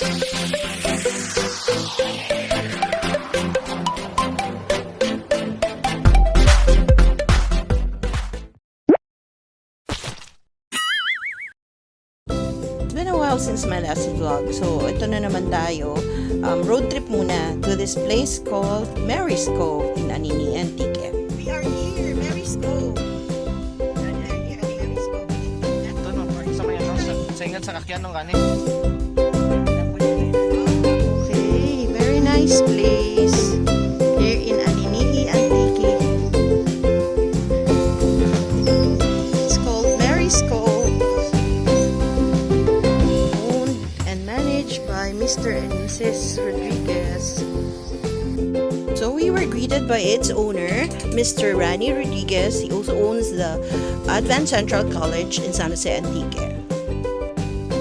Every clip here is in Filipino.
Been a while since my last vlog, so ito na naman tayo. Road trip muna to this place called Mary's Cove in Anini, Antique. We are here, Mary's Cove. Ito no, sa may ano, sa ingat sa kakyan ng kanin. Okay, very nice place here in Anini, Antique. It's called Mary's Cove. By Mr. and Mrs. Rodriguez. So we were greeted by its owner, Mr. Rani Rodriguez. He also owns the Advanced Central College in San Jose, Antique.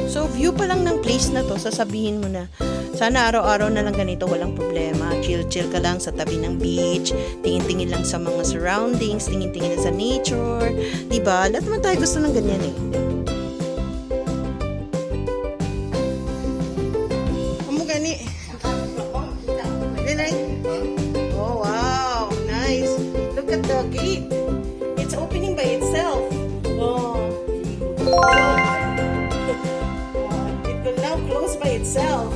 So view pa lang ng place na to, sasabihin mo na, sana araw-araw na lang ganito, walang problema. Chill-chill ka lang sa tabi ng beach, tingin-tingin lang sa mga surroundings, tingin-tingin sa nature. Diba? Lahat naman tayo gusto ng ganyan eh. Oh wow, nice. Look at the gate. It's opening by itself. Oh. It will now close by itself.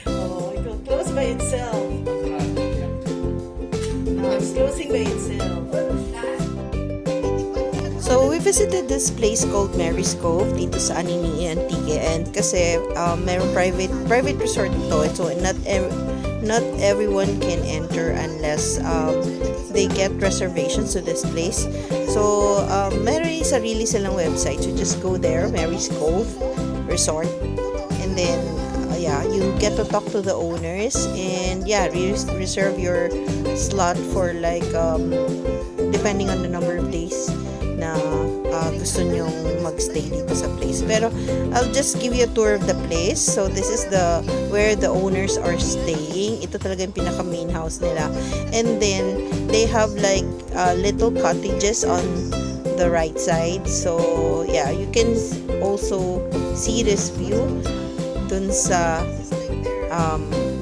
Oh, it will close by itself. It's closing by itself. So, we visited this place called Mary's Cove dito sa Anini, Antique, and kasi mayroong private resort to, so not everyone can enter unless they get reservations to this place. So, may sarili silang website, so just go there, Mary's Cove Resort, and then yeah, you get to talk to the owners, and yeah, reserve your slot for like depending on the number of days na gusto nyong magstay dito sa place. Pero I'll just give you a tour of the place. So this is where the owners are staying. Ito talaga yung pinaka main house nila. And then they have like little cottages on the right side. So yeah, you can also see this view dun sa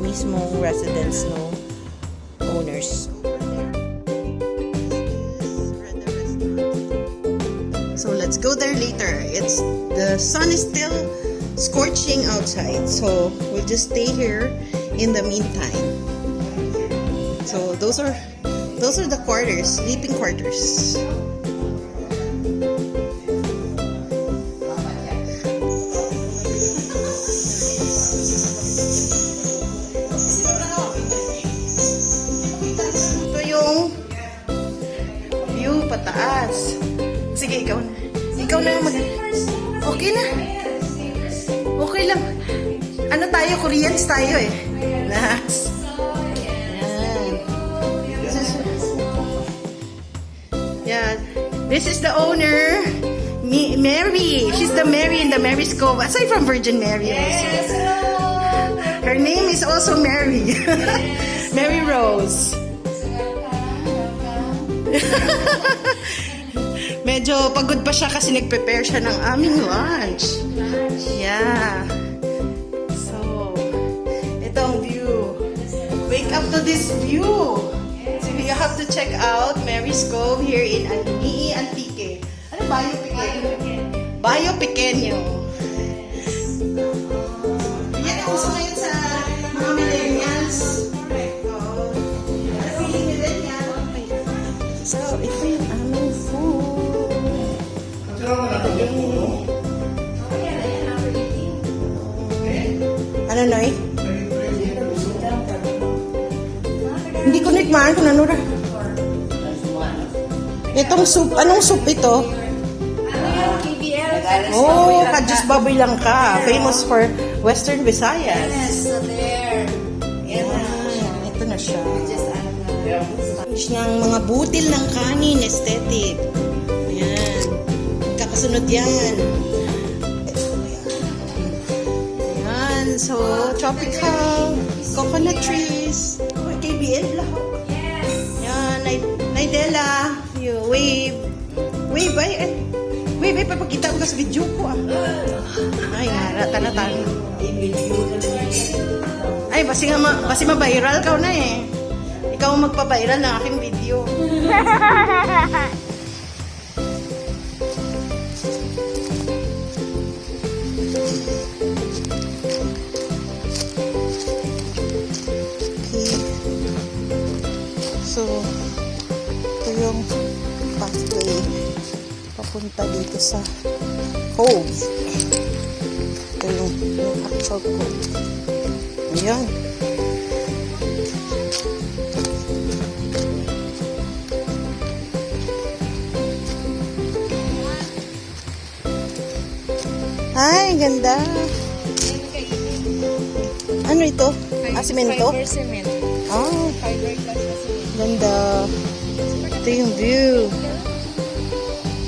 mismong residence no owners. So let's go there later. The sun is still scorching outside, so we'll just stay here in the meantime. So those are the quarters, sleeping quarters. Ito yung view pataas. Sige, ikaw na. Ikaw na mag... Okay na. Okay lang. Ano tayo? Koreans tayo eh. Nice. Yeah. This is the owner, Mary. She's the Mary in the Mary's Cove. Aside from Virgin Mary. Yes, Her name is also Mary. Mary Rose. Medyo pagod pa siya kasi nag-prepare siya ng aming lunch. Yeah. So, ito ang view. Wake up to this view. So, you have to check out Mary's Cove here in Anini, Antique. Ano? Bayo Pequeño? Bayo Pequeño. Yan ang uso ngayon sa mga millennials. Feeling millennial. So, ito yung aming food. Ano, Noy? Hindi ko nikmaan kung ano ra. Itong soup, anong soup ito? Oh, Kajus Baboy lang ka. Famous for Western Visayas. Yes, so there. Ito na siya. Niyang mga butil ng kanin, aesthetic. Ayan. Kakasunod yan. Ayan. So, tropical coconut trees. Oh, KBL lahok. Yes. Yan. Naidela. You wave. Wave ay. Wave ay. Papakita ko sa video ko ah. Ay, nga Tanatan. Ay, basi ma-viral ka na eh. Ikaw ang magpa-viral ng aking video. Okay. So, ito yung pathway papunta dito sa cove. Ito yung actual cove. Ayan. Ay, ganda. Ano ito? Asimento? Fiber cement. Ah, Fiber glass na cement. ganda. Ito yung view.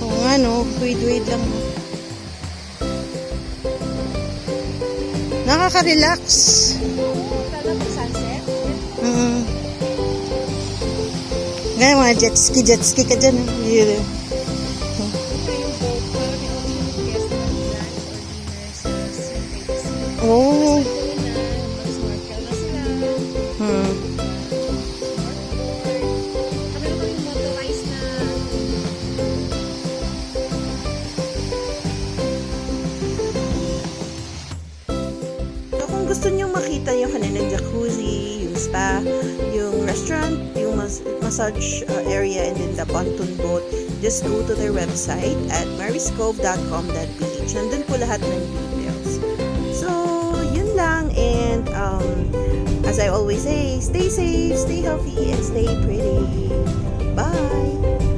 Oo nga no, wait lang. Nakaka-relax. Kala mo sunset? Mm. Ngayon mga jet ski ka dyan. Yeah. Ito yung boat. Para may option of guest na lunch or dinner sa St. Oh. Ito na, mag-snorkel na sila. Hmm. Kami ko yung motorized na So, kung gusto niyo makita yung kanilang jacuzzi, yung spa, yung restaurant, yung massage area, and then the pontoon boat, just go to their website at maryscove.com.ph. Nandun po lahat ng details. So, yun lang. And as I always say, stay safe, stay healthy, and stay pretty. Bye!